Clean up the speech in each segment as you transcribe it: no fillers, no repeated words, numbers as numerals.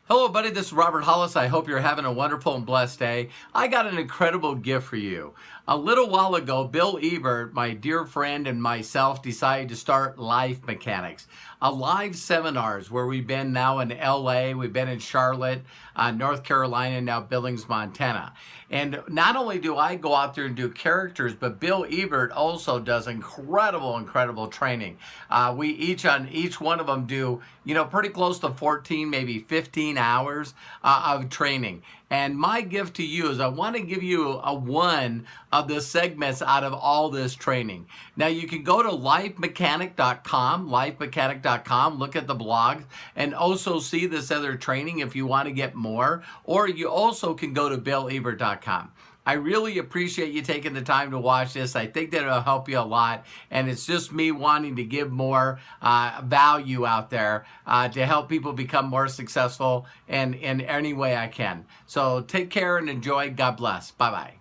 Hello, buddy. This is Robert Hollis. I hope you're having a wonderful and blessed day. I got an incredible gift for you. A little while ago, Bill Ebert, my dear friend, and myself decided to start Life Mechanics, a live seminars where we've been now in LA, we've been in Charlotte, North Carolina, now Billings, Montana. And not only do I go out there and do characters, but Bill Ebert also does incredible training. We each one of them do, pretty close to 14, maybe 15 hours of training. And my gift to you is I want to give you one of the segments out of all this training. Now you can go to lifemechanic.com, look at the blogs, and also see this other training if you want to get more, or you also can go to billebert.com. I really appreciate you taking the time to watch this. I think that it'll help you a lot, and it's just me wanting to give more value out there to help people become more successful in any way I can. So take care and enjoy. God bless. Bye-bye.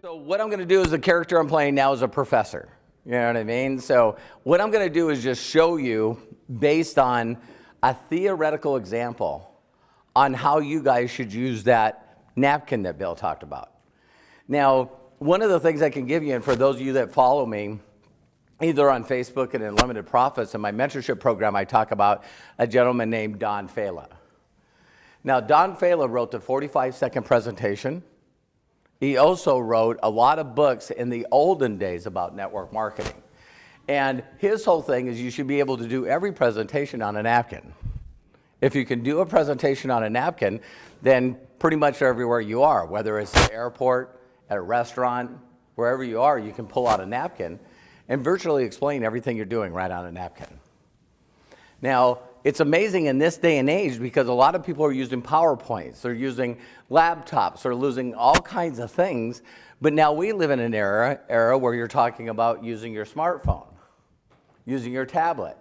What I'm going to do is the character I'm playing now is a professor. You know what I mean? So what I'm going to do is just show you based on a theoretical example on how you guys should use that napkin that Bill talked about. Now, one of the things I can give you, and for those of you that follow me, either on Facebook and in Limited Profits, in my mentorship program, I talk about a gentleman named Don Fala. Now, Don Fala wrote the 45-second presentation. He also wrote a lot of books in the olden days about network marketing. And his whole thing is you should be able to do every presentation on a napkin. If you can do a presentation on a napkin, then pretty much everywhere you are, whether it's at the airport, at a restaurant, wherever you are, you can pull out a napkin and virtually explain everything you're doing right on a napkin. Now, it's amazing in this day and age because a lot of people are using PowerPoints, they're using laptops, they're using all kinds of things, but now we live in an era where you're talking about using your smartphone, using your tablet.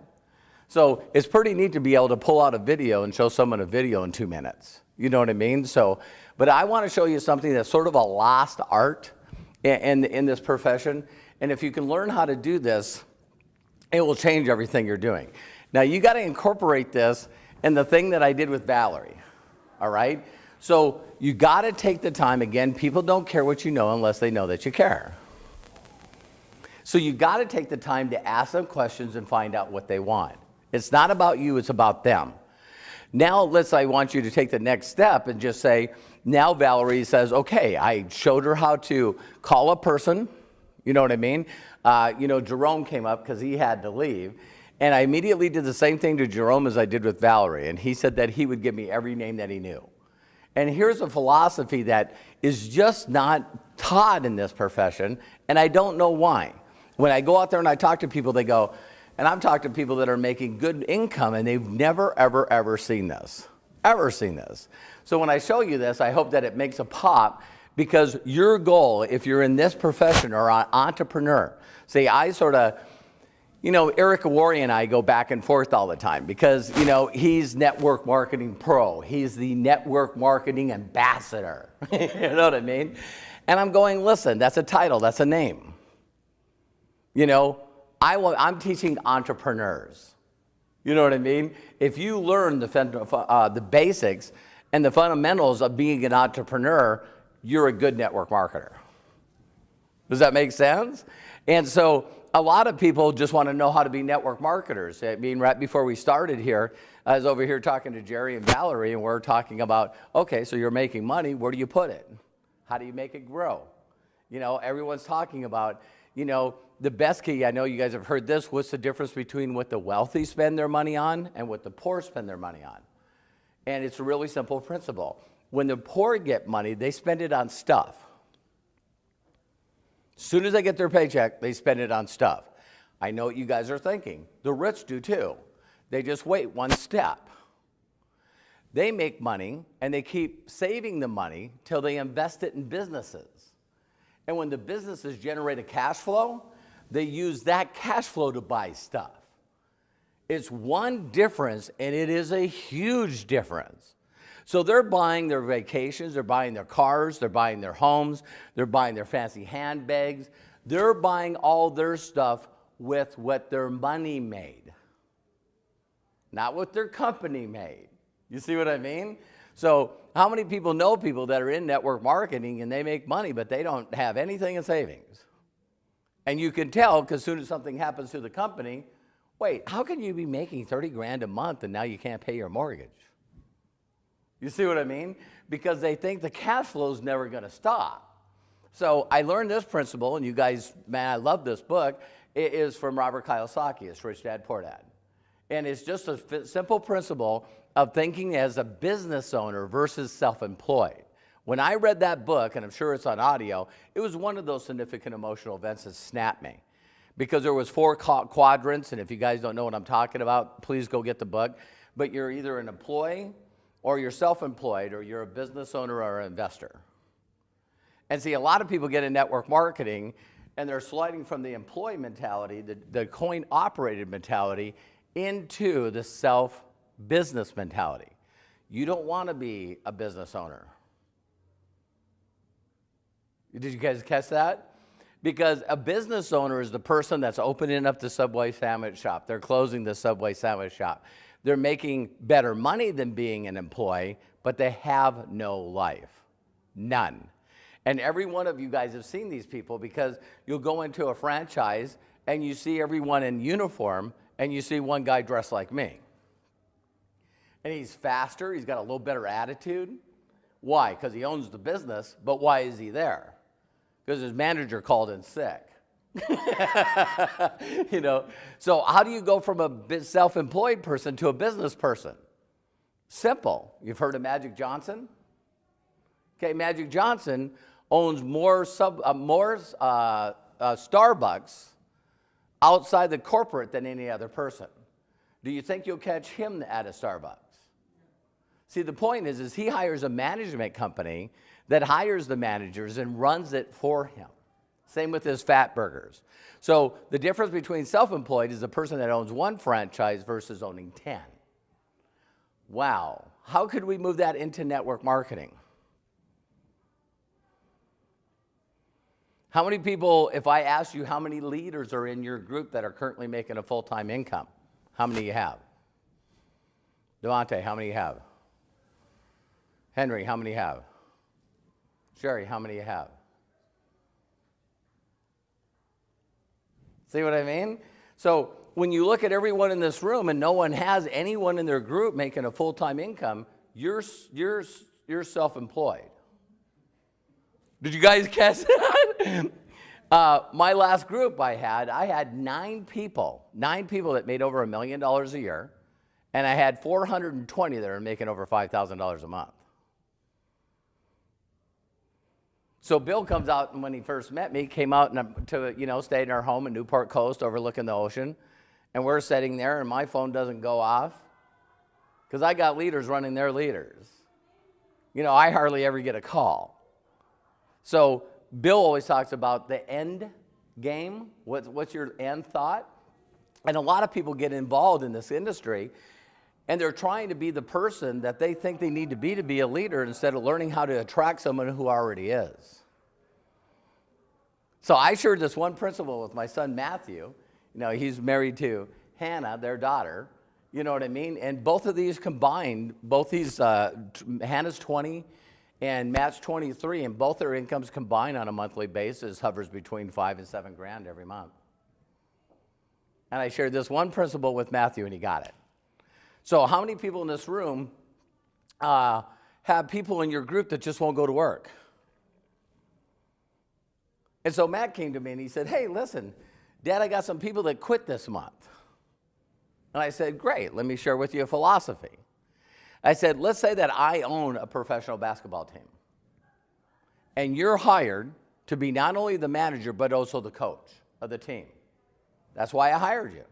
So it's pretty neat to be able to pull out a video and show someone a video in 2 minutes. You know what I mean? So, but I want to show you something that's sort of a lost art in this profession, and if you can learn how to do this, it will change everything you're doing. Now, you got to incorporate this in the thing that I did with Valerie, all right? So you got to take the time. Again, people don't care what you know unless they know that you care. So you got to take the time to ask them questions and find out what they want. It's not about you, it's about them. Now, I want you to take the next step and just say, now Valerie says, okay, I showed her how to call a person, you know what I mean? Jerome came up because he had to leave. And I immediately did the same thing to Jerome as I did with Valerie. And he said that he would give me every name that he knew. And here's a philosophy that is just not taught in this profession, and I don't know why. When I go out there and I talk to people, they go, and I'm talking to people that are making good income, and they've never, ever seen this. Ever seen this. So when I show you this, I hope that it makes a pop, because your goal, if you're in this profession or an entrepreneur, say I sort of, Eric Awori and I go back and forth all the time because, he's network marketing pro. He's the network marketing ambassador. You know what I mean? And I'm going, listen, that's a title, that's a name. I'm teaching entrepreneurs. You know what I mean? If you learn the basics and the fundamentals of being an entrepreneur, you're a good network marketer. Does that make sense? And so a lot of people just want to know how to be network marketers. I mean, right before we started here, I was over here talking to Jerry and Valerie, and we're talking about, okay, so you're making money, where do you put it? How do you make it grow? Everyone's talking about, the best key, I know you guys have heard this, what's the difference between what the wealthy spend their money on and what the poor spend their money on? And it's a really simple principle. When the poor get money, they spend it on stuff. As soon as they get their paycheck, they spend it on stuff. I know what you guys are thinking. The rich do too. They just wait one step. They make money, and they keep saving the money till they invest it in businesses. And when the businesses generate a cash flow, they use that cash flow to buy stuff. It's one difference, and it is a huge difference. So they're buying their vacations, they're buying their cars, they're buying their homes, they're buying their fancy handbags. They're buying all their stuff with what their money made, not what their company made. You see what I mean? So how many people know people that are in network marketing and they make money, but they don't have anything in savings? And you can tell because as soon as something happens to the company, wait, how can you be making 30 grand a month and now you can't pay your mortgage? You see what I mean? Because they think the cash flow is never going to stop. So I learned this principle, and you guys, man, I love this book. It is from Robert Kiyosaki. It's Rich Dad, Poor Dad. And it's just a simple principle of thinking as a business owner versus self-employed. When I read that book, and I'm sure it's on audio, it was one of those significant emotional events that snapped me. Because there was 4 quadrants, and if you guys don't know what I'm talking about, please go get the book. But you're either an employee, or you're self-employed, or you're a business owner or an investor. And see, a lot of people get in network marketing, and they're sliding from the employee mentality, the coin-operated mentality, into the self-business mentality. You don't want to be a business owner. Did you guys catch that? Because a business owner is the person that's opening up the Subway sandwich shop. They're closing the Subway sandwich shop. They're making better money than being an employee, but they have no life. None. And every one of you guys have seen these people because you'll go into a franchise and you see everyone in uniform and you see one guy dressed like me. And he's faster, he's got a little better attitude. Why? Because he owns the business, but why is he there? Because his manager called in sick. You know, so how do you go from a self-employed person to a business person? Simple. You've heard of Magic Johnson? Okay, Magic Johnson owns more Starbucks outside the corporate than any other person. Do you think you'll catch him at a Starbucks? See, the point is he hires a management company that hires the managers and runs it for him. Same with his fat burgers. So the difference between self-employed is the person that owns 1 franchise versus owning 10. Wow. How could we move that into network marketing? How many people, if I asked you how many leaders are in your group that are currently making a full-time income, how many you have? Devontae, how many you have? Henry, how many you have? Sherry, how many you have? See what I mean? So when you look at everyone in this room and no one has anyone in their group making a full-time income, you're self-employed. Did you guys catch that? My last group I had 9 people that made over $1 million a year, and I had 420 that are making over $5,000 a month. So Bill comes out, and when he first met me, came out to stay in our home in Newport Coast overlooking the ocean, and we're sitting there, and my phone doesn't go off because I got leaders running their leaders. I hardly ever get a call. So Bill always talks about the end game. What's your end thought? And a lot of people get involved in this industry, and they're trying to be the person that they think they need to be a leader instead of learning how to attract someone who already is. So I shared this one principle with my son Matthew. He's married to Hannah, their daughter. You know what I mean? And both of these combined, Hannah's 20 and Matt's 23, and both their incomes combined on a monthly basis hovers between $5,000 and $7,000 every month. And I shared this one principle with Matthew, and he got it. So how many people in this room have people in your group that just won't go to work? And so Matt came to me and he said, hey, listen, Dad, I got some people that quit this month. And I said, great, let me share with you a philosophy. I said, let's say that I own a professional basketball team. And you're hired to be not only the manager, but also the coach of the team. That's why I hired you.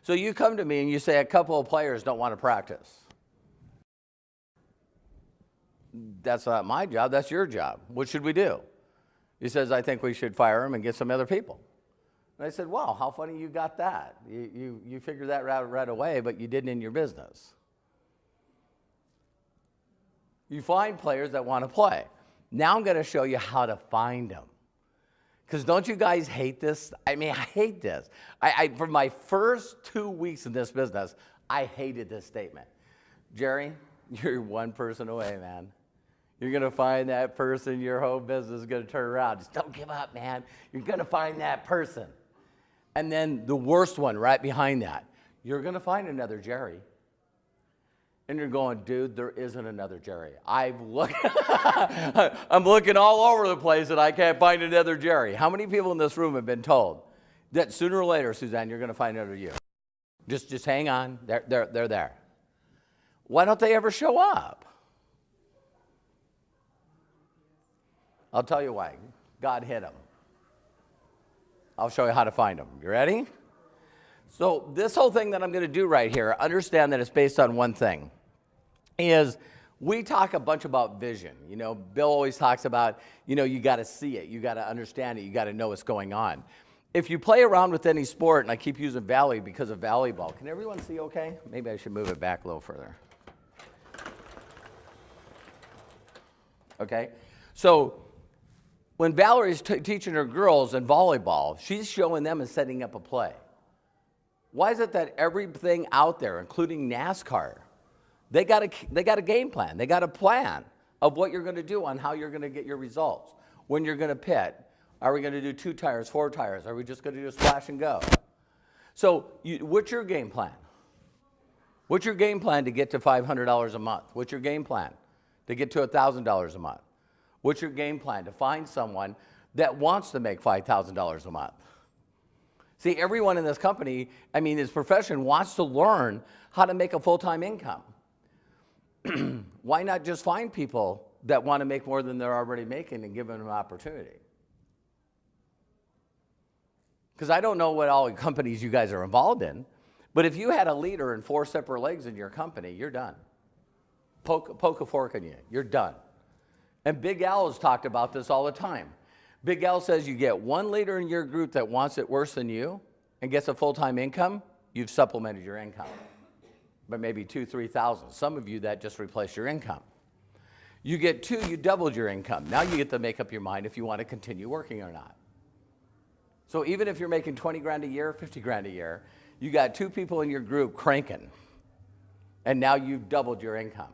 So you come to me and you say a couple of players don't want to practice. That's not my job, that's your job. What should we do? He says, I think we should fire him and get some other people. And I said, wow, how funny you got that. You figured that right away, but you didn't in your business. You find players that want to play. Now I'm going to show you how to find them. Because don't you guys hate this? I mean, I hate this. For my first 2 weeks in this business, I hated this statement. Jerry, you're one person away, man. You're going to find that person, your whole business is going to turn around. Just don't give up, man. You're going to find that person. And then the worst one right behind that, you're going to find another Jerry. And you're going, dude, there isn't another Jerry. I'm looking all over the place and I can't find another Jerry. How many people in this room have been told that sooner or later, Suzanne, you're going to find another you? Just hang on. They're there. Why don't they ever show up? I'll tell you why. God hid them. I'll show you how to find them. You ready? So this whole thing that I'm going to do right here, understand that it's based on one thing, is we talk a bunch about vision. You know, Bill always talks about, you know, you got to see it, you got to understand it, you got to know what's going on. If you play around with any sport, and I keep using Valley because of volleyball, can everyone see okay? Maybe I should move it back a little further. Okay, so when Valerie's teaching her girls in volleyball, she's showing them and setting up a play. Why is it that everything out there, including NASCAR, they got a game plan. They got a plan of what you're going to do on how you're going to get your results. When you're going to pit. Are we going to do 2 tires, 4 tires? Are we just going to do a splash and go? So what's your game plan? What's your game plan to get to $500 a month? What's your game plan to get to $1,000 a month? What's your game plan to find someone that wants to make $5,000 a month? See, everyone in this company, I mean, this profession wants to learn how to make a full-time income. Why not just find people that want to make more than they're already making and give them an opportunity? Because I don't know what all companies you guys are involved in, but if you had a leader and 4 separate legs in your company, you're done. Poke a fork in you, you're done. And Big Al has talked about this all the time. Big Al says you get one leader in your group that wants it worse than you and gets a full-time income, you've supplemented your income by maybe $2,000, $3,000. Some of you, that just replaced your income. You get 2, you doubled your income. Now you get to make up your mind if you want to continue working or not. So even if you're making 20 grand a year, 50 grand a year, you got 2 people in your group cranking, and now you've doubled your income.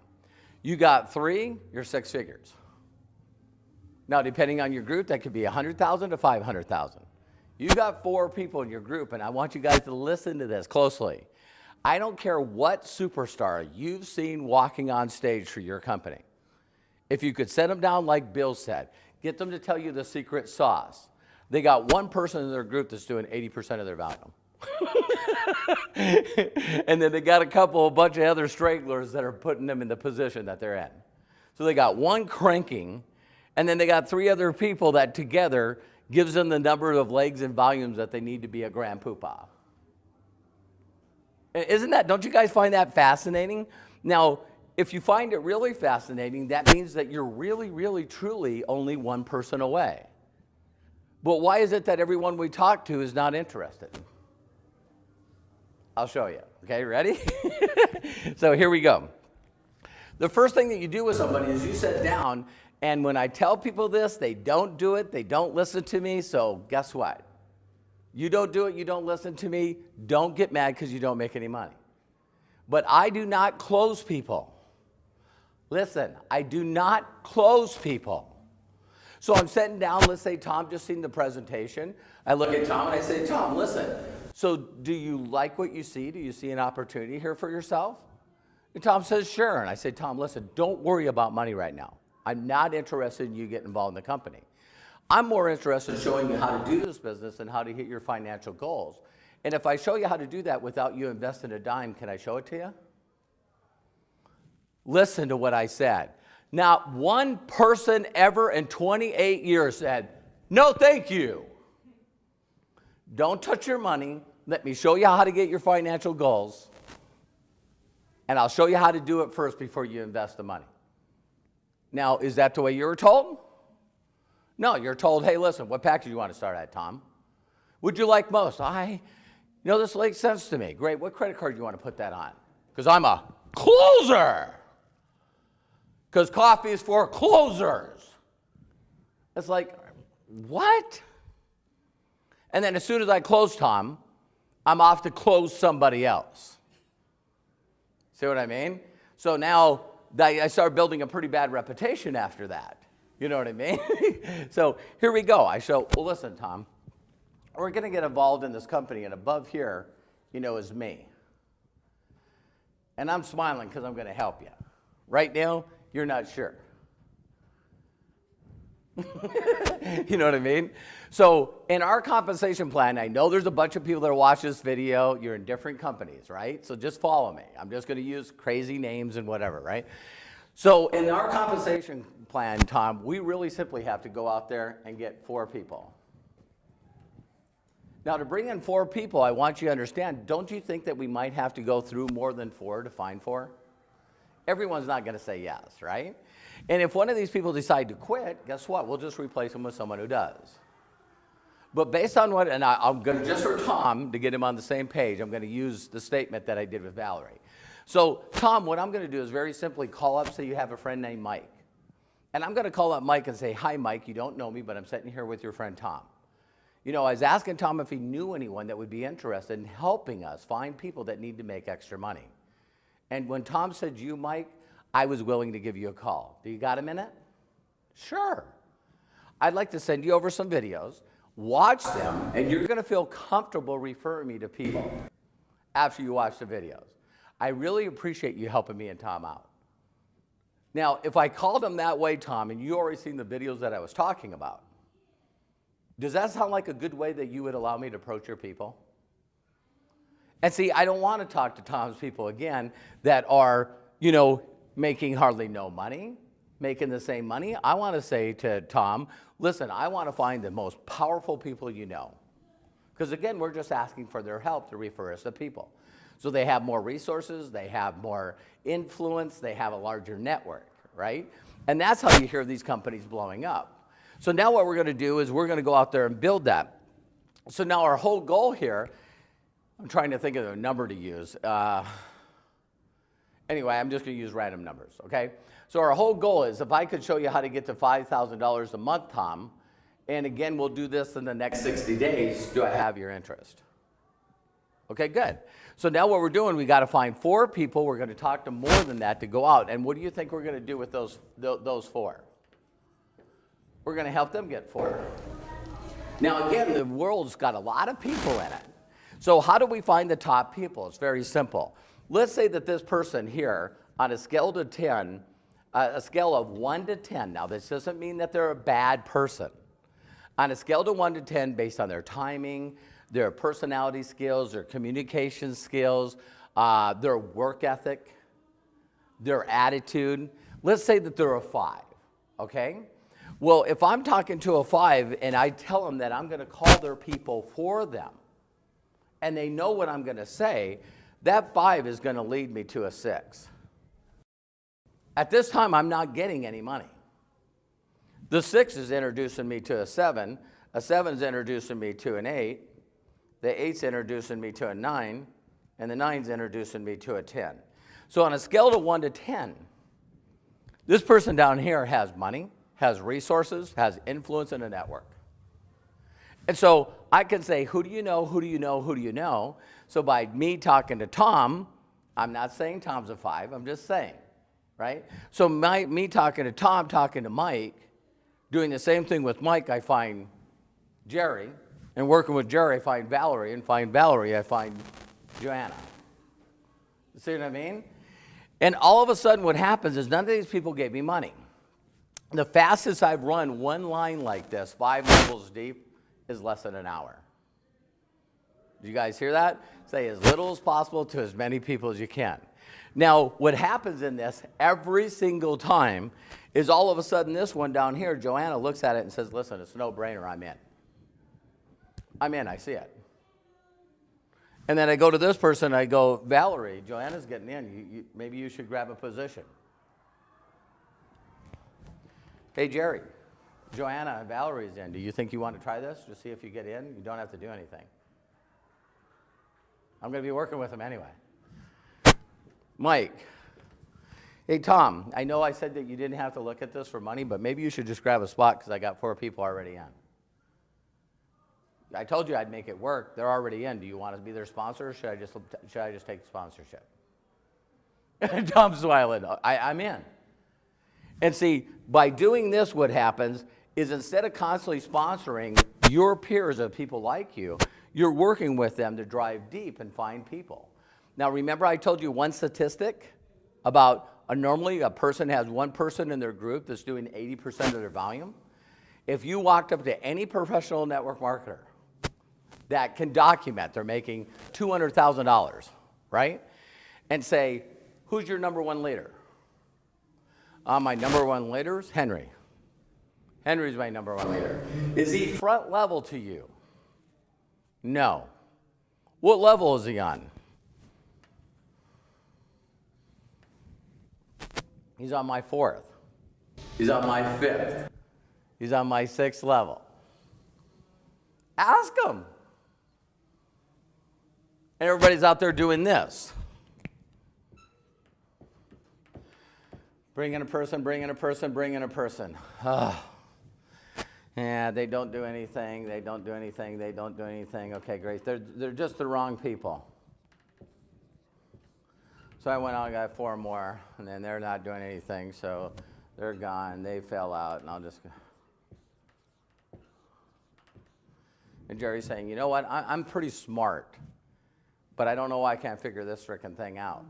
You got 3, you're 6 figures. Now, depending on your group, that could be 100,000 to 500,000. You got 4 people in your group, and I want you guys to listen to this closely. I don't care what superstar you've seen walking on stage for your company. If you could set them down like Bill said, get them to tell you the secret sauce. They got 1 person in their group that's doing 80% of their volume. And then they got a bunch of other stragglers that are putting them in the position that they're in. So they got 1 cranking, and then they got 3 other people that together gives them the number of legs and volumes that they need to be a grand poobah. Don't you guys find that fascinating? Now, if you find it really fascinating, that means that you're really, really, truly only 1 person away. But why is it that everyone we talk to is not interested? I'll show you. Okay, ready? So here we go. The first thing that you do with somebody is you sit down, and when I tell people this, they don't do it, they don't listen to me, so guess what? You don't do it, you don't listen to me, don't get mad because you don't make any money. But I do not close people. Listen, I do not close people. So I'm sitting down, let's say Tom just seen the presentation. I look at Tom and I say, Tom, listen, so do you like what you see? Do you see an opportunity here for yourself? And Tom says, sure. And I say, Tom, listen, don't worry about money right now. I'm not interested in you getting involved in the company. I'm more interested in showing you how to do this business and how to hit your financial goals. And if I show you how to do that without you investing a dime, can I show it to you? Listen to what I said. Not 1 person ever in 28 years said, no, thank you. Don't touch your money. Let me show you how to get your financial goals. And I'll show you how to do it first before you invest the money. Now, is that the way you were told? No, you're told, hey, listen, what package do you want to start at, Tom? Would you like most? This makes sense to me. Great, what credit card do you want to put that on? Because I'm a closer. because coffee is for closers. It's like, what? And then as soon as I close Tom, I'm off to close somebody else. See what I mean? So now I started building a pretty bad reputation after that. You know what I mean? So here we go. I show, well, listen, Tom, we're going to get involved in this company, and above here, is me. And I'm smiling because I'm going to help you. Right now, you're not sure. You know what I mean? So in our compensation plan, I know there's a bunch of people that watch this video. You're in different companies, right? So just follow me. I'm just going to use crazy names and whatever, right? So in our compensation plan, Tom, we really simply have to go out there and get 4 people. Now, to bring in 4 people, I want you to understand, don't you think that we might have to go through more than 4 to find 4? Everyone's not going to say yes, right? And if one of these people decide to quit, guess what? We'll just replace them with someone who does. But based on what, and I'm going to, just for Tom, to get him on the same page, I'm going to use the statement that I did with Valerie. So, Tom, what I'm going to do is very simply call up, say you have a friend named Mike. And I'm going to call up Mike and say, hi, Mike, you don't know me, but I'm sitting here with your friend Tom. I was asking Tom if he knew anyone that would be interested in helping us find people that need to make extra money. And when Tom said you, Mike, I was willing to give you a call. Do you got a minute? Sure. I'd like to send you over some videos, watch them, and you're going to feel comfortable referring me to people after you watch the videos. I really appreciate you helping me and Tom out. Now, if I called him that way, Tom, and you already seen the videos that I was talking about, does that sound like a good way that you would allow me to approach your people? And see, I don't want to talk to Tom's people again that are, making hardly no money, making the same money. I want to say to Tom, listen, I want to find the most powerful people you know. Because again, we're just asking for their help to refer us to people. So they have more resources, they have more influence, they have a larger network, right? And that's how you hear these companies blowing up. So now what we're going to do is we're going to go out there and build that. So now our whole goal here, I'm trying to think of a number to use. Anyway, I'm just going to use random numbers, okay? So our whole goal is if I could show you how to get to $5,000 a month, Tom, and again, we'll do this in the next 60 days, do I have your interest? Okay, good. So now what we're doing, we got to find 4 people. We're going to talk to more than that to go out. And what do you think we're going to do with those 4? We're going to help them get 4. Now, again, the world's got a lot of people in it. So how do we find the top people? It's very simple. Let's say that this person here, on a scale to 10, a scale of 1 to 10, now this doesn't mean that they're a bad person. On a scale to 1 to 10, based on their timing, their personality skills, their communication skills, their work ethic, their attitude, let's say that they're a 5, okay? Well, if I'm talking to a 5 and I tell them that I'm going to call their people for them, and they know what I'm going to say, that 5 is going to lead me to a 6. At this time, I'm not getting any money. The 6 is introducing me to a 7 is introducing me to an 8, the 8's introducing me to a 9, and the 9's introducing me to a 10. So on a scale to 1 to 10, this person down here has money, has resources, has influence, and a network. And so I can say, who do you know, who do you know, who do you know? So by me talking to Tom, I'm not saying Tom's a 5, I'm just saying, right? So me talking to Tom, talking to Mike, doing the same thing with Mike, I find Jerry, and working with Jerry, I find Valerie, and find Valerie, I find Joanna. You see what I mean? And all of a sudden what happens is none of these people gave me money. The fastest I've run one line like this, 5 levels deep, is less than an hour. Did you guys hear that? Say as little as possible to as many people as you can. Now, what happens in this every single time is all of a sudden this one down here, Joanna looks at it and says, listen, it's a no-brainer, I'm in. I'm in, I see it. And then I go to this person, I go, Valerie, Joanna's getting in. Maybe you should grab a position. Hey, Jerry, Joanna and Valerie's in. Do you think you want to try this? Just see if you get in. You don't have to do anything. I'm going to be working with them anyway. Mike, Hey, Tom, I know I said that you didn't have to look at this for money, but maybe you should just grab a spot because I got 4 people already in. I told you I'd make it work. They're already in. Do you want to be their sponsor, or should I just take the sponsorship? Tom's smiling. I'm in. And see, by doing this, what happens is instead of constantly sponsoring your peers of people like you, you're working with them to drive deep and find people. Now, remember I told you one statistic about normally a person has one person in their group that's doing 80% of their volume? If you walked up to any professional network marketer that can document they're making $200,000, right? And say, who's your number one leader? My number one leader is Henry. Henry's my number one leader. Is he front level to you? No. What level is he on? He's on my 4th. He's on my 5th. He's on my 6th level. Ask him. And everybody's out there doing this. Bring in a person, bring in a person, bring in a person. Yeah, they don't do anything, they don't do anything, they don't do anything. Okay, great. They're just the wrong people. So I went out and got 4 more, and then they're not doing anything, so they're gone. They fell out, and I'll just go. And Jerry's saying, you know what, I'm pretty smart, but I don't know why I can't figure this frickin' thing out.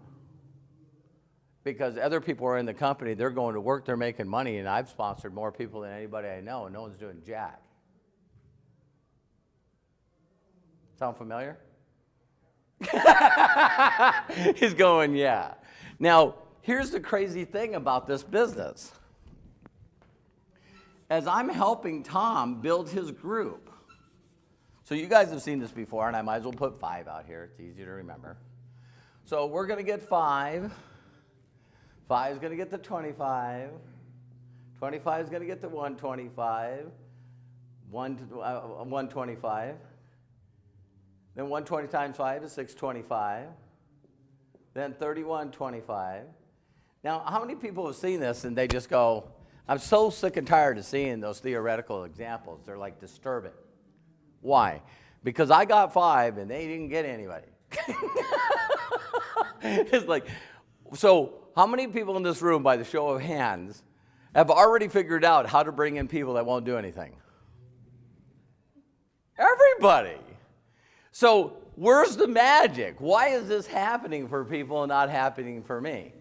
Because other people are in the company, they're going to work, they're making money, and I've sponsored more people than anybody I know, and no one's doing jack. Sound familiar? He's going, yeah. Now, here's the crazy thing about this business. As I'm helping Tom build his group, so you guys have seen this before, and I might as well put 5 out here. It's easy to remember. So we're going to get 5. 5 is going to get to 25. 25 is going to get to 125. 125. Then 120 times 5 is 625. Then 3125. Now, how many people have seen this and they just go, I'm so sick and tired of seeing those theoretical examples. They're like disturbing. Why? Because I got 5 and they didn't get anybody. It's like, so how many people in this room, by the show of hands, have already figured out how to bring in people that won't do anything? Everybody. So where's the magic? Why is this happening for people and not happening for me?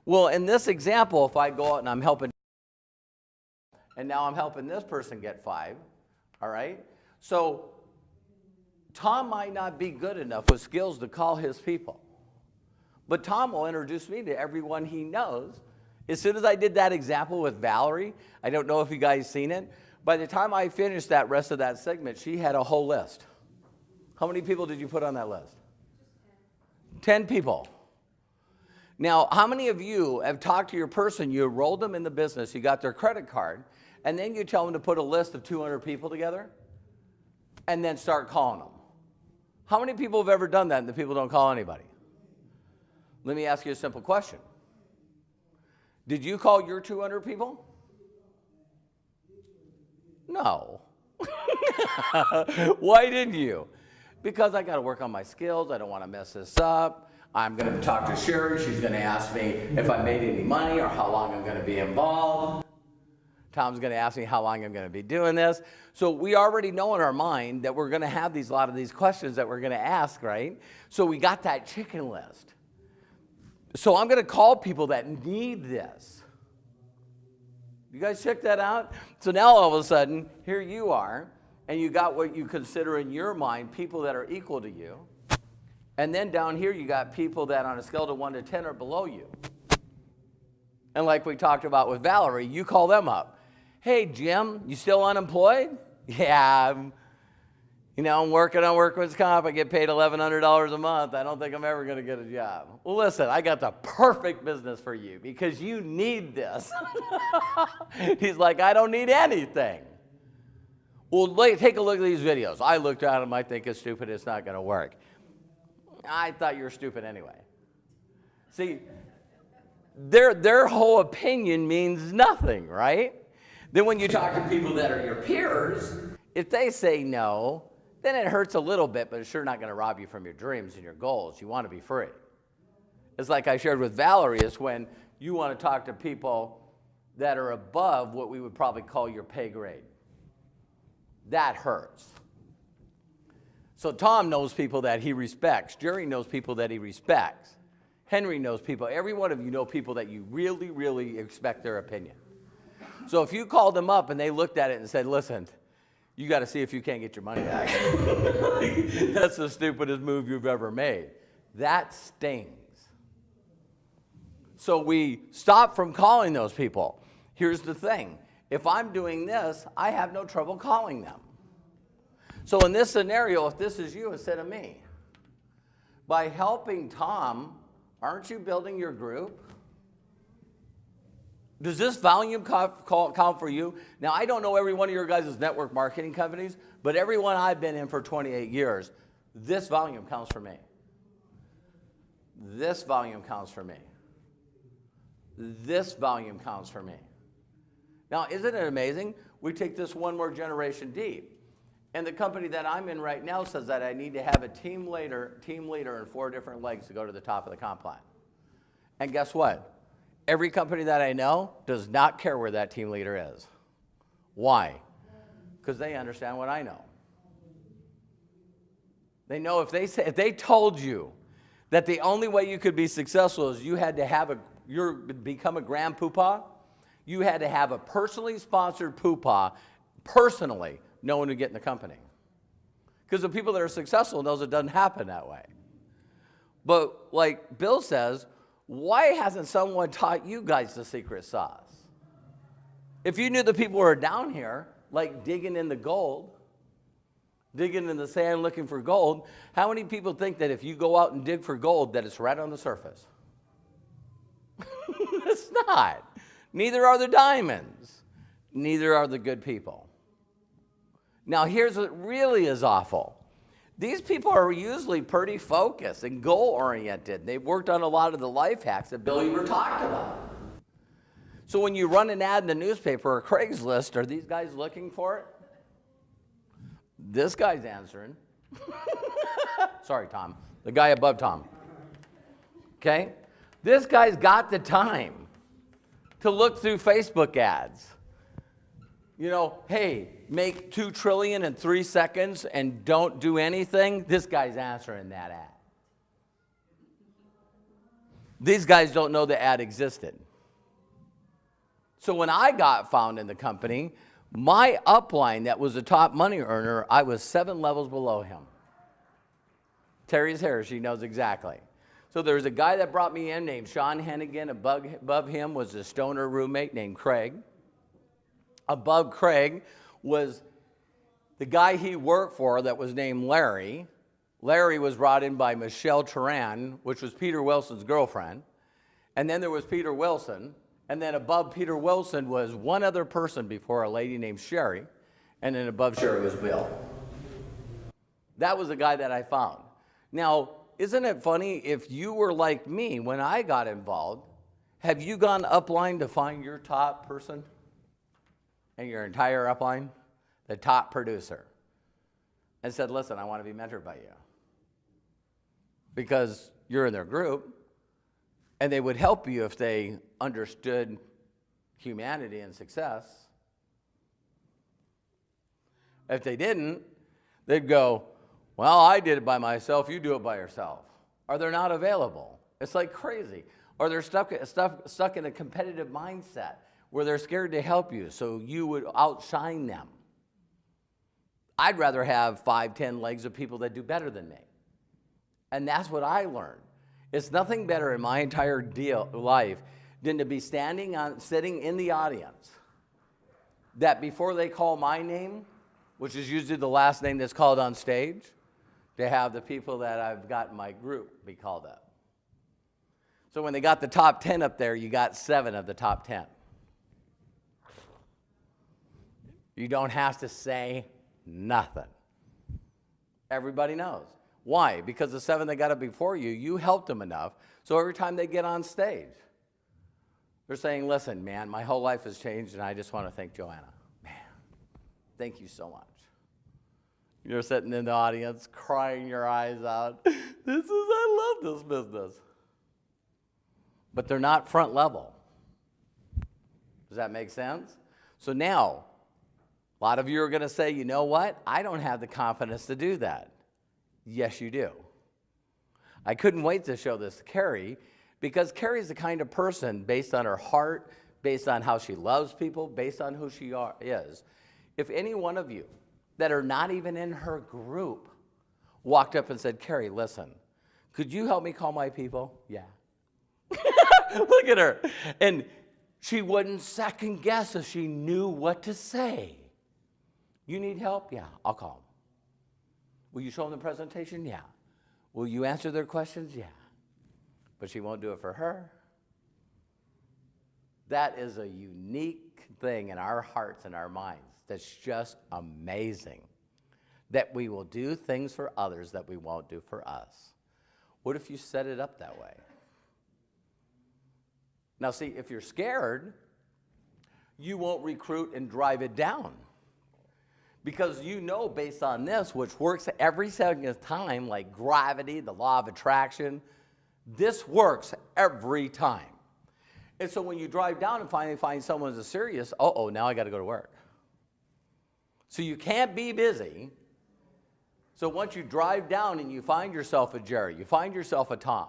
Well, in this example, if I go out and I'm helping, and now I'm helping this person get 5, all right? So Tom might not be good enough with skills to call his people. But Tom will introduce me to everyone he knows. As soon as I did that example with Valerie, I don't know if you guys seen it, by the time I finished that rest of that segment, she had a whole list. How many people did you put on that list? 10 people. Now, how many of you have talked to your person, you enrolled them in the business, you got their credit card, and then you tell them to put a list of 200 people together and then start calling them? How many people have ever done that and the people don't call anybody? Let me ask you a simple question. Did you call your 200 people? No. Why didn't you? Because I got to work on my skills. I don't want to mess this up. I'm going to talk to Sherry. She's going to ask me if I made any money or how long I'm going to be involved. Tom's going to ask me how long I'm going to be doing this. So we already know in our mind that we're going to have a lot of these questions that we're going to ask, right? So we got that chicken list. So I'm going to call people that need this. You guys check that out? So now all of a sudden, here you are, and you got what you consider in your mind people that are equal to you. And then down here, you got people that on a scale of 1 to 10 are below you. And like we talked about with Valerie, you call them up. Hey, Jim, you still unemployed? Yeah, I'm working on workman's comp. I get paid $1,100 a month. I don't think I'm ever going to get a job. Well, listen, I got the perfect business for you because you need this. He's like, I don't need anything. Well, take a look at these videos. I looked at them. I think it's stupid. It's not going to work. I thought you were stupid anyway. See, their whole opinion means nothing, right? Then when you talk to people that are your peers, if they say no, then it hurts a little bit, but it's sure not going to rob you from your dreams and your goals. You want to be free. It's like I shared with Valerie, is when you want to talk to people that are above what we would probably call your pay grade. That hurts. So Tom knows people that he respects. Jerry knows people that he respects. Henry knows people. Every one of you know people that you really, really expect their opinion. So if you called them up and they looked at it and said, listen, you got to see if you can't get your money back. That's the stupidest move you've ever made. That stings. So we stop from calling those people. Here's the thing. If I'm doing this, I have no trouble calling them. So in this scenario, if this is you instead of me, by helping Tom, aren't you building your group? Does this volume count for you? Now, I don't know every one of your guys' network marketing companies, but every one I've been in for 28 years, this volume counts for me. This volume counts for me. This volume counts for me. Now, isn't it amazing? We take this one more generation deep. And the company that I'm in right now says that I need to have a team leader in 4 different legs to go to the top of the comp plan. And guess what? Every company that I know does not care where that team leader is. Why? Because they understand what I know. They know if they told you that the only way you could be successful is you had to become a grand poobah, you had to have a personally sponsored poobah, personally, no one would get in the company. Because the people that are successful knows it doesn't happen that way. But like Bill says, why hasn't someone taught you guys the secret sauce? If you knew the people who are down here, like digging in the gold, digging in the sand looking for gold, how many people think that if you go out and dig for gold, that it's right on the surface? It's not. Neither are the diamonds. Neither are the good people. Now, here's what really is awful. These people are usually pretty focused and goal-oriented. They've worked on a lot of the life hacks that Bill Eber talked about. So when you run an ad in the newspaper or Craigslist, are these guys looking for it? This guy's answering. Sorry, Tom. The guy above Tom. Okay? This guy's got the time to look through Facebook ads. You know, hey, make $2 trillion in 3 seconds and don't do anything. This guy's answering that ad. These guys don't know the ad existed. So when I got found in the company, my upline that was a top money earner, I was 7 levels below him. Terry's hair, she knows exactly. So there was a guy that brought me in named Sean Hennigan. Above him was a stoner roommate named Craig. Above Craig was the guy he worked for that was named Larry. Larry was brought in by Michelle Turan, which was Peter Wilson's girlfriend. And then there was Peter Wilson. And then above Peter Wilson was one other person before, a lady named Sherry. And then above Sherry was Bill. That was the guy that I found. Now, isn't it funny, if you were like me when I got involved, have you gone upline to find your top person? And your entire upline, the top producer, and said, listen, I want to be mentored by you. Because you're in their group, and they would help you if they understood humanity and success. If they didn't, they'd go, well, I did it by myself, you do it by yourself. Or they're not available. It's like crazy. Or they're stuck in a competitive mindset, where they're scared to help you, so you would outshine them. I'd rather have 5, 10 legs of people that do better than me. And that's what I learned. It's nothing better in my entire life than to be sitting in the audience, that before they call my name, which is usually the last name that's called on stage, to have the people that I've got in my group be called up. So when they got the top 10 up there, you got 7 of the top 10. You don't have to say nothing. Everybody knows. Why? Because the 7 that got up before you, you helped them enough. So every time they get on stage, They're saying, listen, man, my whole life has changed, and I just want to thank Joanna. Man, thank you so much. You're sitting in the audience, crying your eyes out. I love this business. But they're not front level. Does that make sense? So now, a lot of you are going to say, you know what? I don't have the confidence to do that. Yes, you do. I couldn't wait to show this to Carrie, because Carrie's the kind of person, based on her heart, based on how she loves people, based on who she is. If any one of you that are not even in her group walked up and said, Carrie, listen, could you help me call my people? Yeah. Look at her. And she wouldn't second guess if she knew what to say. You need help? Yeah, I'll call them. Will you show them the presentation? Yeah. Will you answer their questions? Yeah. But she won't do it for her. That is a unique thing in our hearts and our minds that's just amazing, that we will do things for others that we won't do for us. What if you set it up that way? Now, see, if you're scared, you won't recruit and drive it down. Because you know, based on this, which works every single time, like gravity, the law of attraction, this works every time. And so when you drive down and finally find someone who's serious, now I got to go to work. So you can't be busy. So once you drive down and you find yourself a Jerry, you find yourself a Tom,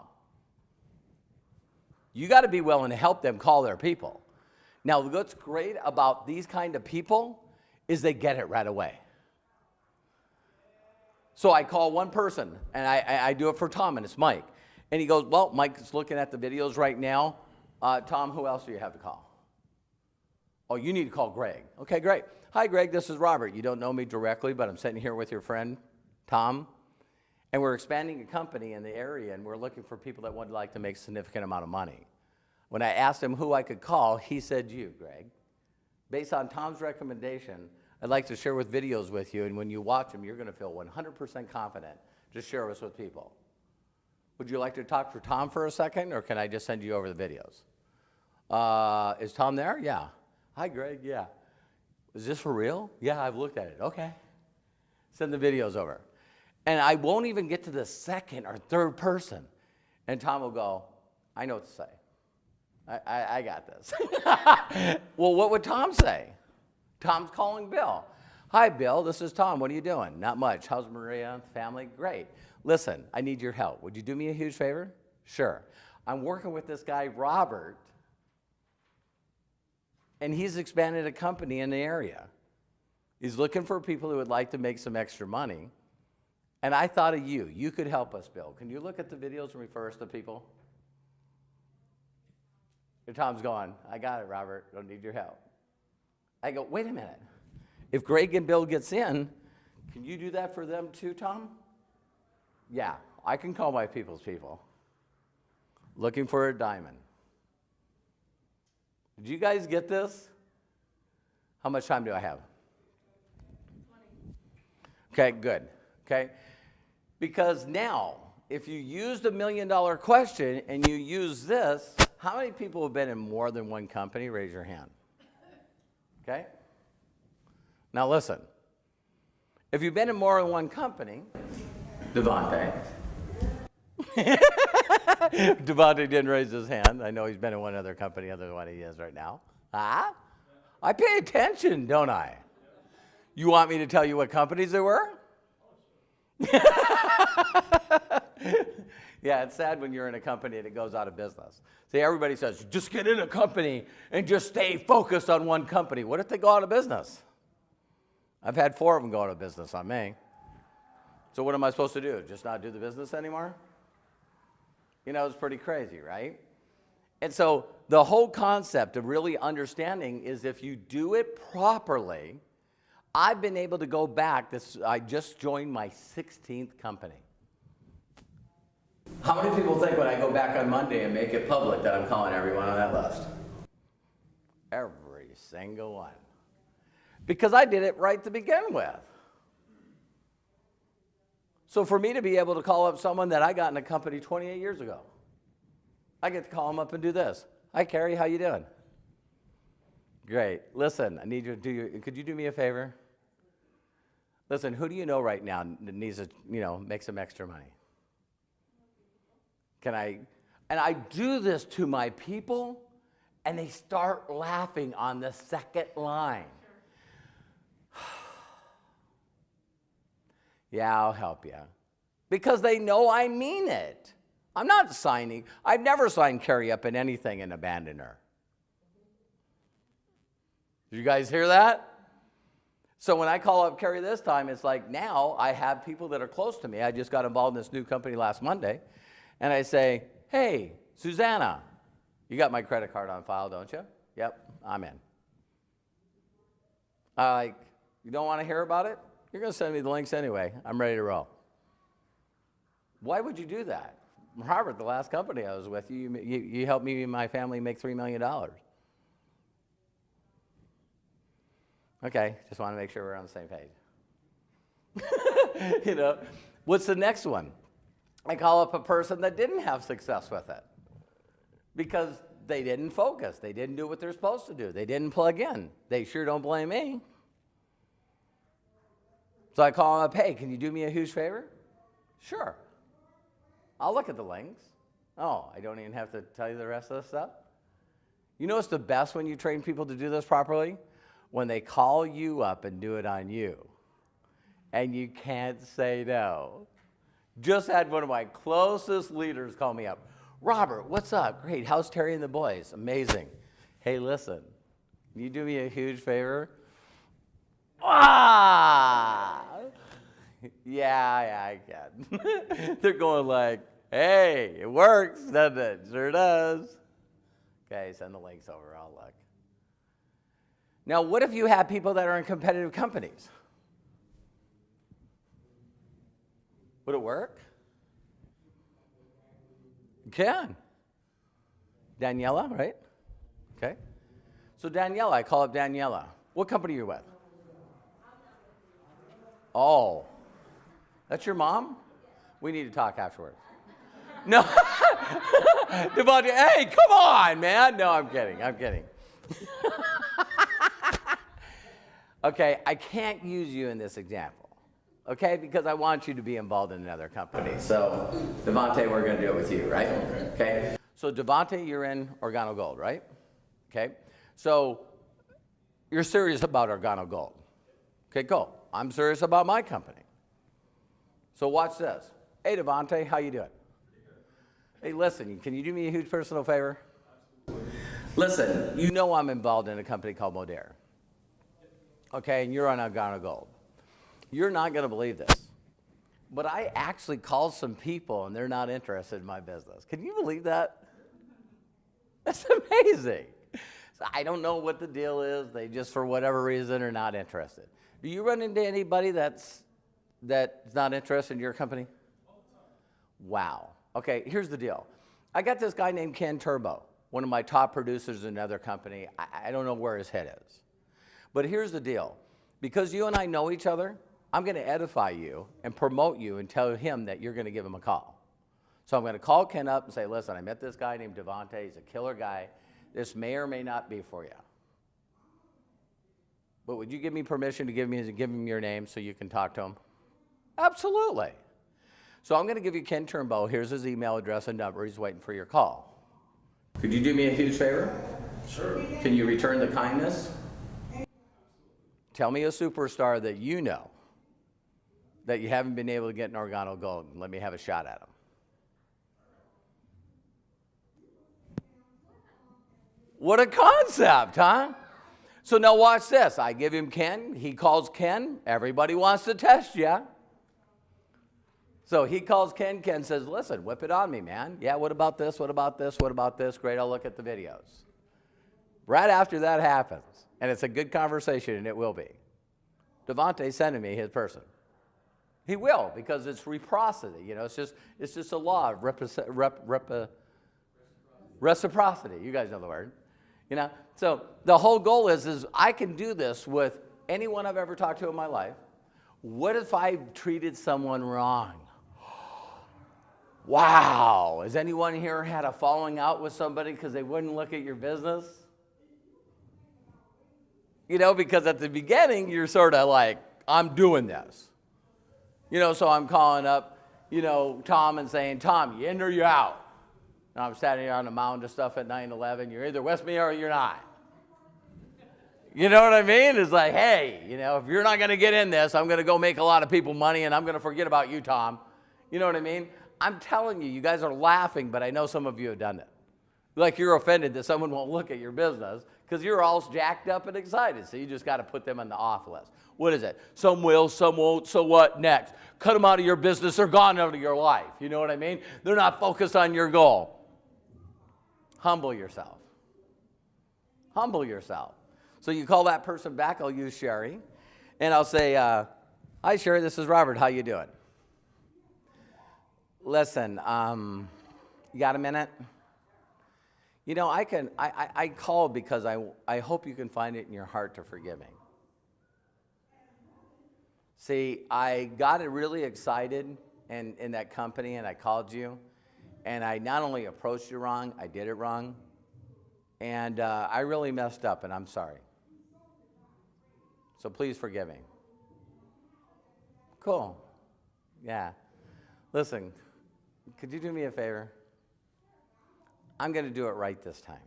you got to be willing to help them call their people. Now, what's great about these kind of people is they get it right away. So I call one person, and I do it for Tom, and it's Mike. And he goes, well, Mike's looking at the videos right now. Tom, who else do you have to call? Oh, you need to call Greg. Okay, great. Hi, Greg, this is Robert. You don't know me directly, but I'm sitting here with your friend, Tom. And we're expanding a company in the area, and we're looking for people that would like to make a significant amount of money. When I asked him who I could call, he said you, Greg. Based on Tom's recommendation, I'd like to share with videos with you, and when you watch them, you're going to feel 100% confident to share us with people. Would you like to talk to Tom for a second, or can I just send you over the videos? Is Tom there? Yeah. Hi, Greg. Yeah. Is this for real? Yeah, I've looked at it. Okay. Send the videos over. And I won't even get to the second or third person. And Tom will go, I know what to say. I got this. Well, what would Tom say? Tom's calling Bill. Hi, Bill. This is Tom. What are you doing? Not much. How's Maria? Family? Great. Listen, I need your help. Would you do me a huge favor? Sure. I'm working with this guy, Robert, and he's expanded a company in the area. He's looking for people who would like to make some extra money. And I thought of you. You could help us, Bill. Can you look at the videos and refer us to people? And Tom's going, I got it, Robert. Don't need your help. I go, wait a minute. If Greg and Bill gets in, can you do that for them too, Tom? Yeah, I can call my people's people. Looking for a diamond. Did you guys get this? How much time do I have? 20. Okay, good. Okay? Because now, if you used $1 million question and you use this, how many people have been in more than one company? Raise your hand. Okay? Now listen. If you've been in more than one company, Devontae. Devontae didn't raise his hand. I know he's been in one other company other than what he is right now. Huh? I pay attention, don't I? You want me to tell you what companies there were? Yeah, it's sad when you're in a company and it goes out of business. See, everybody says, just get in a company and just stay focused on one company. What if they go out of business? I've had 4 of them go out of business on me. So what am I supposed to do? Just not do the business anymore? You know, it's pretty crazy, right? And so the whole concept of really understanding is if you do it properly, I've been able to go back. I just joined my 16th company. How many people think when I go back on Monday and make it public that I'm calling everyone on that list? Every single one. Because I did it right to begin with. So for me to be able to call up someone that I got in a company 28 years ago, I get to call them up and do this. Hi, Carrie. How you doing? Great. Listen, I need you to could you do me a favor? Listen, who do you know right now that needs to, make some extra money? And I do this to my people, and they start laughing on the second line. Yeah, I'll help you. Because they know I mean it. I've never signed Carrie up in anything and abandoned her. Did you guys hear that? So when I call up Carrie this time, it's like now I have people that are close to me. I just got involved in this new company last Monday. And I say, hey, Susanna, you got my credit card on file, don't you? Yep, I'm in. You don't want to hear about it? You're going to send me the links anyway. I'm ready to roll. Why would you do that? Robert, the last company I was with, you helped me and my family make $3 million. Okay, just want to make sure we're on the same page. What's the next one? I call up a person that didn't have success with it because they didn't focus. They didn't do what they're supposed to do. They didn't plug in. They sure don't blame me. So I call them up, hey, can you do me a huge favor? Sure. I'll look at the links. Oh, I don't even have to tell you the rest of the stuff? You know what's the best when you train people to do this properly? When they call you up and do it on you. And you can't say no. Just had one of my closest leaders call me up. Robert, what's up? Great. How's Terry and the boys? Amazing. Hey, listen, can you do me a huge favor? Ah! Yeah, I can. They're going like, hey, it works, doesn't it? Sure does. Okay, send the links over. I'll look. Now, what if you have people that are in competitive companies? Would it work? You can. Daniela, right? Okay. So Daniela, I call up Daniela. What company are you with? Oh, that's your mom? We need to talk afterwards. No. Devontae, hey, come on, man. No, I'm kidding. Okay, I can't use you in this example, okay, because I want you to be involved in another company. So, Devontae, we're going to do it with you, right? Okay. So, Devontae, you're in Organo Gold, right? Okay. So, you're serious about Organo Gold. Okay, cool. I'm serious about my company. So, watch this. Hey, Devontae, how you doing? Hey, listen, can you do me a huge personal favor? Listen, you know I'm involved in a company called Modere. Okay, and you're on Organo Gold. You're not going to believe this, but I actually called some people and they're not interested in my business. Can you believe that? That's amazing. So I don't know what the deal is. They just, for whatever reason, are not interested. Do you run into anybody that's not interested in your company? Wow. Okay, here's the deal. I got this guy named Ken Turbo, one of my top producers in another company. I don't know where his head is. But here's the deal. Because you and I know each other, I'm going to edify you and promote you and tell him that you're going to give him a call. So I'm going to call Ken up and say, listen, I met this guy named Devontae. He's a killer guy. This may or may not be for you. But would you give me permission to give him your name so you can talk to him? Absolutely. So I'm going to give you Ken Turnbow. Here's his email address and number. He's waiting for your call. Could you do me a huge favor? Sure. Can you return the kindness? Tell me a superstar that you know that you haven't been able to get in Organo Gold, and let me have a shot at him. What a concept, huh? So now watch this. I give him Ken. He calls Ken. Everybody wants to test you. So he calls Ken. Ken says, listen, whip it on me, man. Yeah, what about this? What about this? What about this? Great, I'll look at the videos. Right after that happens, and it's a good conversation, and it will be, Devontae's sending me his person. He will, because it's reciprocity. You know, it's just a law of reciprocity. You guys know the word. You know, so the whole goal is I can do this with anyone I've ever talked to in my life. What if I treated someone wrong? Wow. Has anyone here had a falling out with somebody because they wouldn't look at your business? You know, because at the beginning, you're sort of like, I'm doing this. You know, so I'm calling up, you know, Tom and saying, Tom, you in or you out? And I'm standing here on the mound of stuff at 9/11. You're either with me or you're not. You know what I mean? It's like, hey, you know, if you're not going to get in this, I'm going to go make a lot of people money, and I'm going to forget about you, Tom. You know what I mean? I'm telling you, you guys are laughing, but I know some of you have done it. Like you're offended that someone won't look at your business because you're all jacked up and excited. So you just got to put them on the off list. What is it? Some will, some won't, so what next? Cut them out of your business, they're gone out of your life. You know what I mean? They're not focused on your goal. Humble yourself. Humble yourself. So you call that person back, I'll use Sherry, and I'll say, hi Sherry, this is Robert, how you doing? Listen, you got a minute? You know, I called because I hope you can find it in your heart to forgive me. See, I got really excited in that company, and I called you, and I not only approached you wrong, I did it wrong, and I really messed up, and I'm sorry. So please forgive me. Cool. Yeah. Listen, could you do me a favor? I'm going to do it right this time.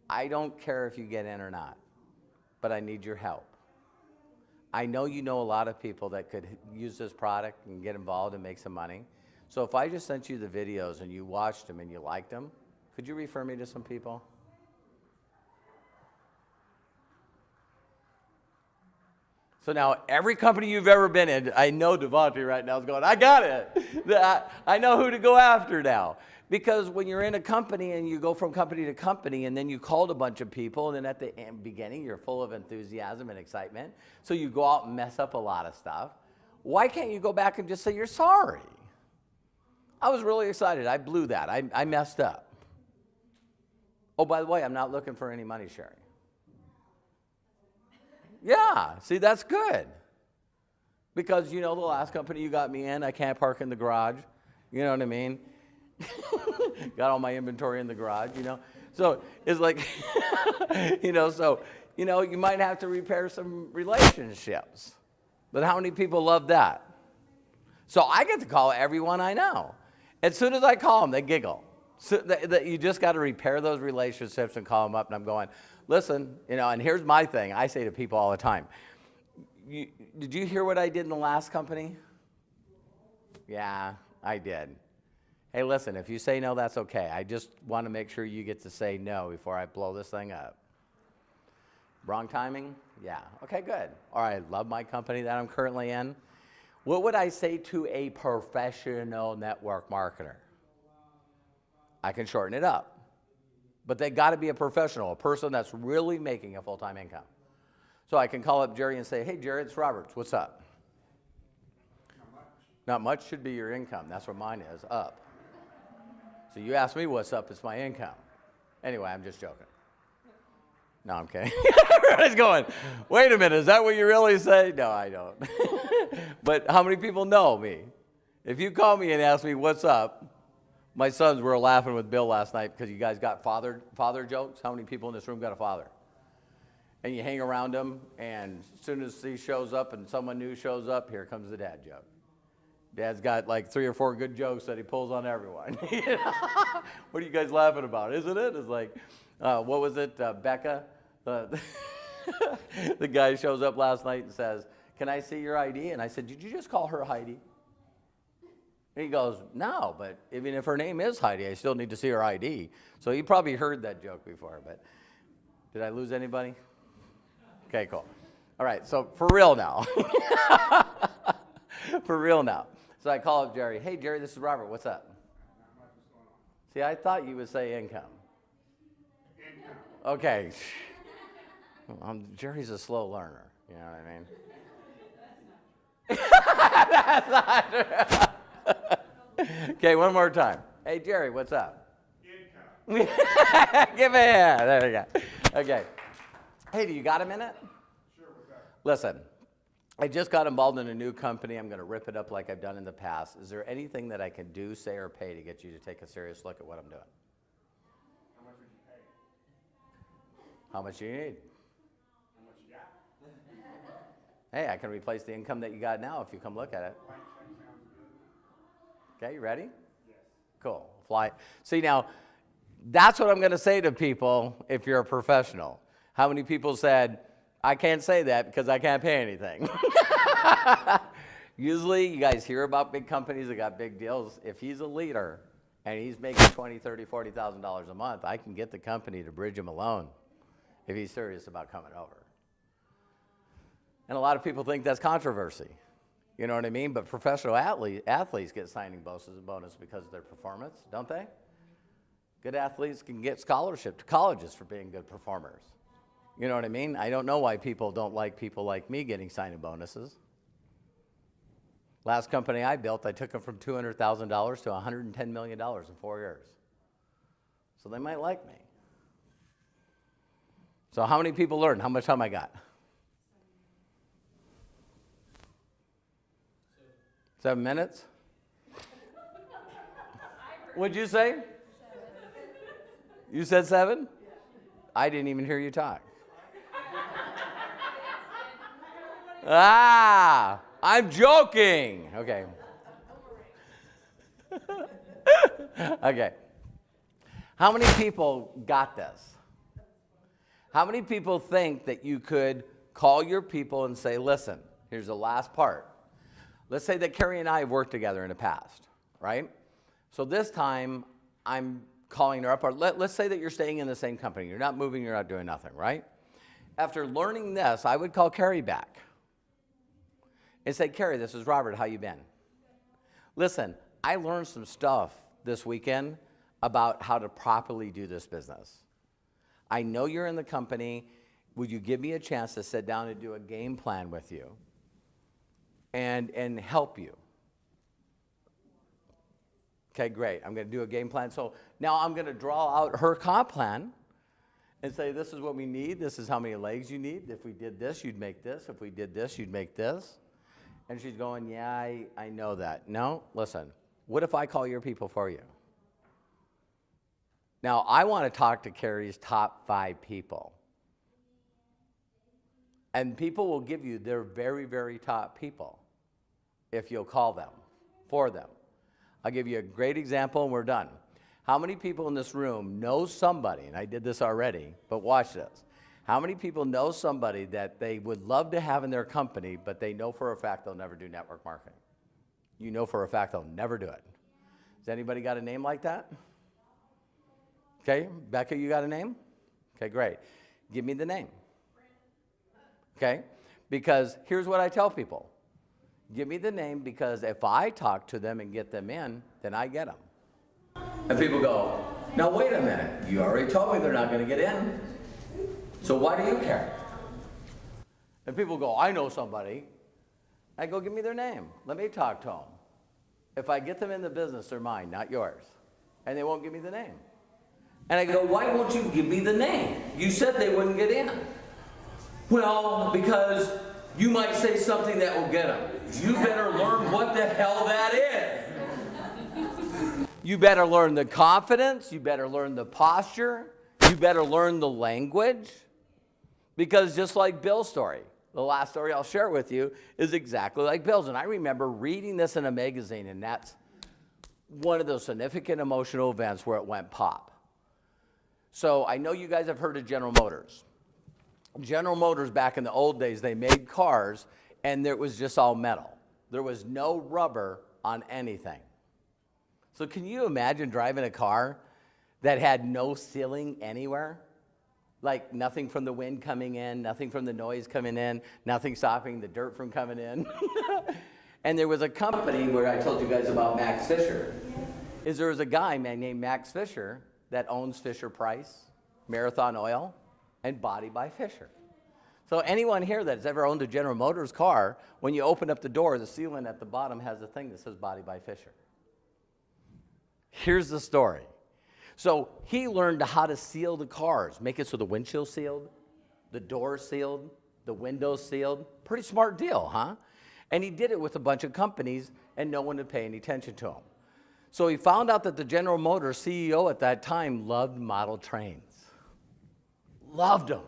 I don't care if you get in or not, but I need your help. I know you know a lot of people that could use this product and get involved and make some money. So if I just sent you the videos and you watched them and you liked them, could you refer me to some people? So now every company you've ever been in, I know Devontae right now is going, I got it. I know who to go after now. Because when you're in a company and you go from company to company and then you called a bunch of people and then at the beginning you're full of enthusiasm and excitement, so you go out and mess up a lot of stuff, why can't you go back and just say you're sorry? I was really excited. I blew that. I messed up. Oh, by the way, I'm not looking for any money, Sherry. Yeah, see, that's good. Because, you know, the last company you got me in, I can't park in the garage. You know what I mean? Got all my inventory in the garage, you know. So it's like, you know, so, you know, you might have to repair some relationships. But how many people love that? So I get to call everyone I know. As soon as I call them, they giggle. So you just got to repair those relationships and call them up. And I'm going, listen, you know, and here's my thing. I say to people all the time, did you hear what I did in the last company? Yeah, I did. Hey, listen, if you say no, that's okay. I just want to make sure you get to say no before I blow this thing up. Wrong timing? Yeah. Okay, good. All right, love my company that I'm currently in. What would I say to a professional network marketer? I can shorten it up. But they got to be a professional, a person that's really making a full-time income. So I can call up Jerry and say, hey, Jerry, it's Roberts. What's up? Not much should be your income. That's what mine is, up. So you ask me what's up, it's my income. Anyway, I'm just joking. No, I'm kidding. Everybody's going, wait a minute, is that what you really say? No, I don't. But how many people know me? If you call me and ask me what's up, my sons were laughing with Bill last night because you guys got father jokes. How many people in this room got a father? And you hang around them, and as soon as he shows up and someone new shows up, here comes the dad joke. Dad's got like 3 or 4 good jokes that he pulls on everyone. What are you guys laughing about? Isn't it? It's like, what was it, Becca? The guy shows up last night and says, can I see your ID? And I said, did you just call her Heidi? And he goes, no, but even if her name is Heidi, I still need to see her ID. So he probably heard that joke before, but did I lose anybody? Okay, cool. All right, so for real now. For real now. So I call up Jerry. Hey, Jerry, this is Robert. What's up? See, I thought you would say income. Okay. Jerry's a slow learner. You know what I mean? That's not true. Okay, one more time. Hey, Jerry, what's up? Income. Give me a hand. There you go. Okay. Hey, do you got a minute? Sure, what's up? Listen, I just got involved in a new company. I'm going to rip it up like I've done in the past. Is there anything that I can do, say, or pay to get you to take a serious look at what I'm doing? How much would you pay? How much do you need? How much you got? Hey, I can replace the income that you got now if you come look at it. Blank check sounds good. Okay, you ready? Yes. Cool. Fly. See, now, that's what I'm going to say to people if you're a professional. How many people said, I can't say that because I can't pay anything? Usually, you guys hear about big companies that got big deals. If he's a leader and he's making $20,000, $30,000, $40,000 a month, I can get the company to bridge him a loan if he's serious about coming over. And a lot of people think that's controversy. You know what I mean? But professional athletes get signing bonus because of their performance, don't they? Good athletes can get scholarship to colleges for being good performers. You know what I mean? I don't know why people don't like people like me getting signing bonuses. Last company I built, I took them from $200,000 to $110 million in 4 years. So they might like me. So how many people learned? How much time I got? 7 minutes? What'd you say? 7. You said 7? I didn't even hear you talk. I'm joking. Okay. Okay. How many people got this? How many people think that you could call your people and say, listen, here's the last part. Let's say that Carrie and I have worked together in the past, right? So this time, I'm calling her up. Or let's say that you're staying in the same company. You're not moving, you're not doing nothing, right? After learning this, I would call Carrie back and say, Carrie, this is Robert. How you been? Listen, I learned some stuff this weekend about how to properly do this business. I know you're in the company. Would you give me a chance to sit down and do a game plan with you and help you? Okay, great. I'm going to do a game plan. So now I'm going to draw out her comp plan and say, this is what we need. This is how many legs you need. If we did this, you'd make this. If we did this, you'd make this. And she's going, yeah, I know that. No, listen, what if I call your people for you? Now, I want to talk to Carrie's top 5 people. And people will give you their very, very top people if you'll call them for them. I'll give you a great example and we're done. How many people in this room know somebody, and I did this already, but watch this. How many people know somebody that they would love to have in their company, but they know for a fact they'll never do network marketing? You know for a fact they'll never do it. Has anybody got a name like that? Okay, Becca, you got a name? Okay, great. Give me the name. Okay, because here's what I tell people. Give me the name because if I talk to them and get them in, then I get them. And people go, now wait a minute. You already told me they're not going to get in. So why do you care? And people go, I know somebody. I go, give me their name. Let me talk to them. If I get them in the business, they're mine, not yours. And they won't give me the name. And I go, why won't you give me the name? You said they wouldn't get in. Well, because you might say something that will get them. You better learn what the hell that is. You better learn the confidence. You better learn the posture. You better learn the language. Because just like Bill's story, the last story I'll share with you is exactly like Bill's. And I remember reading this in a magazine, and that's one of those significant emotional events where it went pop. So I know you guys have heard of General Motors. General Motors, back in the old days, they made cars, and it was just all metal. There was no rubber on anything. So can you imagine driving a car that had no ceiling anywhere? Like nothing from the wind coming in, nothing from the noise coming in, nothing stopping the dirt from coming in. And there was a company where I told you guys about Max Fisher. There was a guy named Max Fisher that owns Fisher Price, Marathon Oil, and Body by Fisher. So anyone here that's ever owned a General Motors car, when you open up the door, the ceiling at the bottom has a thing that says Body by Fisher. Here's the story. So he learned how to seal the cars, make it so the windshield's sealed, the door's sealed, the windows sealed. Pretty smart deal, huh? And he did it with a bunch of companies, and no one would pay any attention to him. So he found out that the General Motors CEO at that time loved model trains. Loved them.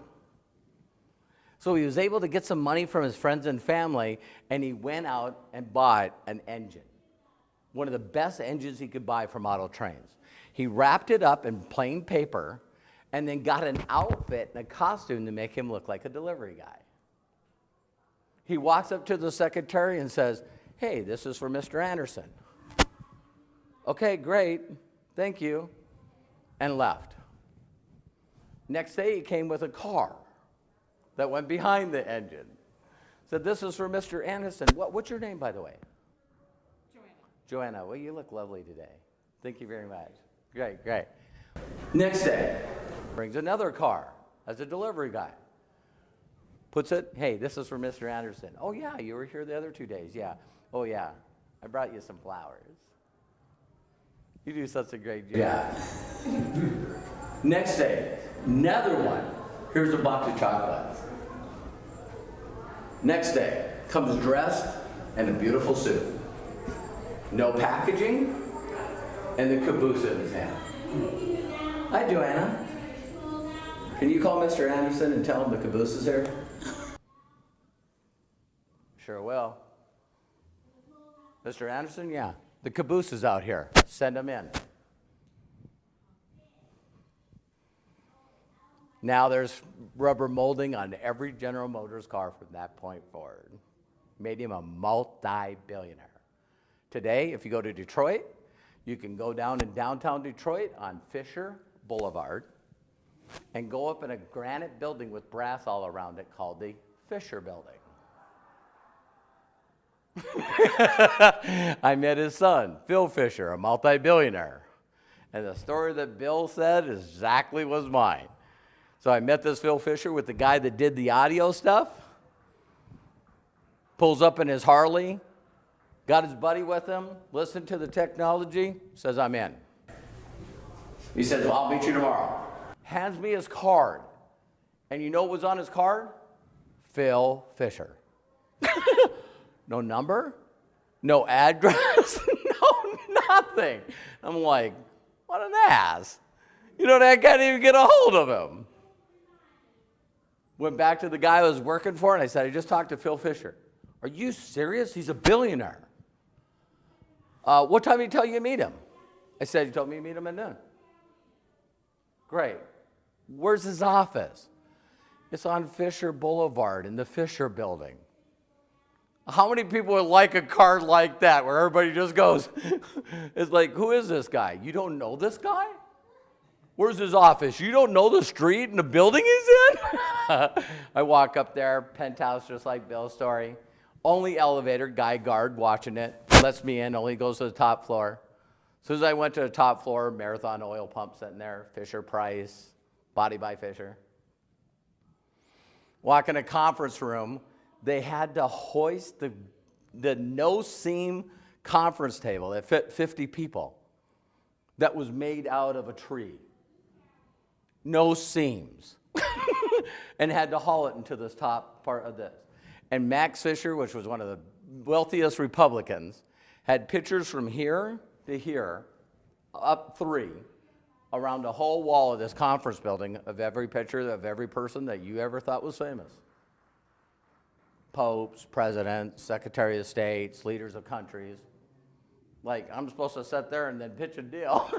So he was able to get some money from his friends and family, and he went out and bought an engine. One of the best engines he could buy for model trains. He wrapped it up in plain paper and then got an outfit and a costume to make him look like a delivery guy. He walks up to the secretary and says, "Hey, this is for Mr. Anderson." "Okay, great, thank you," and left. Next day, he came with a car that went behind the engine. Said, "This is for Mr. Anderson." What's your name, by the way? Joanna. Well, you look lovely today. Thank you very much. Great. Next day, brings another car as a delivery guy. Puts it, "Hey, this is for Mr. Anderson." "Oh, yeah, you were here the other 2 days." "Yeah." "Oh, yeah, I brought you some flowers." You do such a great job. Yeah. Next day, another one. Here's a box of chocolates. Next day, comes dressed in a beautiful suit. No packaging, and the caboose in his hand. "Hi, Joanna. Can you call Mr. Anderson and tell him the caboose is here?" "Sure will." "Mr. Anderson, yeah, the caboose is out here. Send him in." Now there's rubber molding on every General Motors car from that point forward. Made him a multi-billionaire. Today, if you go to Detroit, you can go down in downtown Detroit on Fisher Boulevard and go up in a granite building with brass all around it called the Fisher Building. I met his son, Phil Fisher, a multi-billionaire. And the story that Bill said exactly was mine. So I met this Phil Fisher with the guy that did the audio stuff. Pulls up in his Harley, got his buddy with him, listened to the technology, says, "I'm in." He says, "Well, I'll meet you tomorrow." Hands me his card. And you know what was on his card? Phil Fisher. No number, no address, no nothing. I'm like, what an ass. You know, I can't even get a hold of him. Went back to the guy I was working for, and I said, "I just talked to Phil Fisher." "Are you serious? He's a billionaire." "What time did he tell you to meet him?" I said, "He told me to meet him at noon." "Great. Where's his office?" "It's on Fisher Boulevard in the Fisher Building." How many people would like a card like that where everybody just goes, it's like, who is this guy? You don't know this guy? Where's his office? You don't know the street and the building he's in? I walk up there, penthouse just like Bill's story. Only elevator, guy guard watching it, lets me in, only goes to the top floor. As soon as I went to the top floor, Marathon oil pump sitting there, Fisher Price, Body by Fisher. Walk in a conference room, they had to hoist the no-seam conference table that fit 50 people that was made out of a tree. No seams. And had to haul it into this top part of this. And Max Fisher, which was one of the wealthiest Republicans, had pictures from here to here, up 3, around the whole wall of this conference building of every picture of every person that you ever thought was famous. Popes, presidents, secretary of states, leaders of countries. Like, I'm supposed to sit there and then pitch a deal.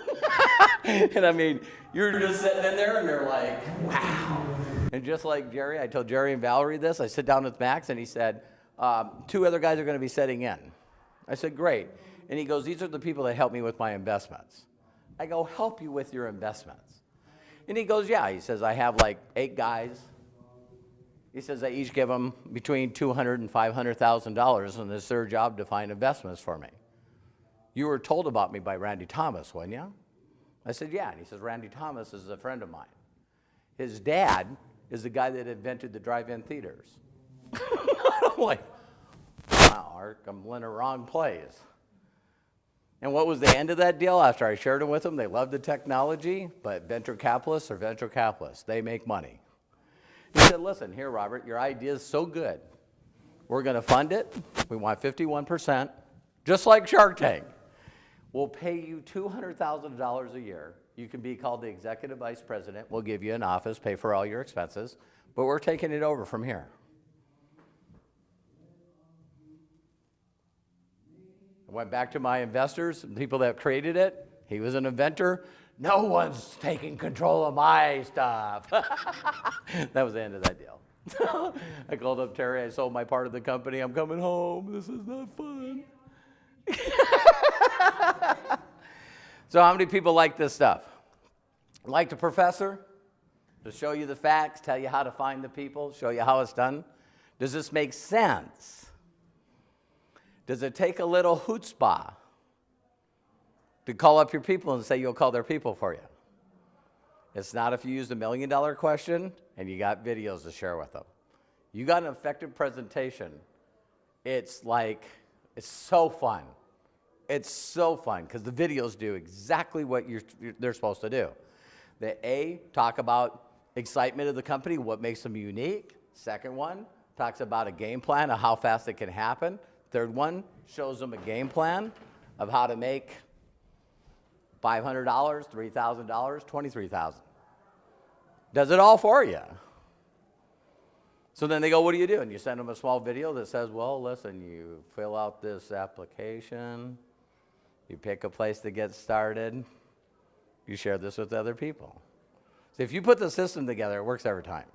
And I mean, you're just sitting in there and they're like, wow. And just like Jerry, I told Jerry and Valerie this, I sit down with Max and he said, 2 other guys are going to be sitting in. I said, great. And he goes, these are the people that help me with my investments. I go, help you with your investments? And he goes, yeah. He says, I have like 8 guys. He says, I each give them between $200,000 and $500,000, and it's their job to find investments for me. You were told about me by Randy Thomas, weren't you? I said, yeah. And he says, Randy Thomas is a friend of mine. His dad is the guy that invented the drive-in theaters. I'm like, wow, Art, I'm in the wrong place. And what was the end of that deal? After I shared it with them, they love the technology, but venture capitalists are venture capitalists. They make money. He said, listen, here, Robert, your idea is so good. We're going to fund it. We want 51%, just like Shark Tank. We'll pay you $200,000 a year. You can be called the executive vice president. We'll give you an office, pay for all your expenses, but we're taking it over from here. I went back to my investors, the people that created it. He was an inventor. No one's taking control of my stuff. That was the end of that deal. I called up Terry. I sold my part of the company. I'm coming home. This is not fun. So how many people like this stuff? Like the professor? To show you the facts, tell you how to find the people, show you how it's done? Does this make sense? Does it take a little chutzpah to call up your people and say you'll call their people for you? It's not if you use the $1 million question and you got videos to share with them. You got an effective presentation. It's so fun. It's so fun because the videos do exactly what they're supposed to do. They talk about excitement of the company, what makes them unique. Second one talks about a game plan of how fast it can happen. Third one shows them a game plan of how to make $500, $3,000, $23,000. Does it all for you. So then they go, what do you do? And you send them a small video that says, well, listen, you fill out this application, you pick a place to get started, you share this with other people. So if you put the system together, it works every time.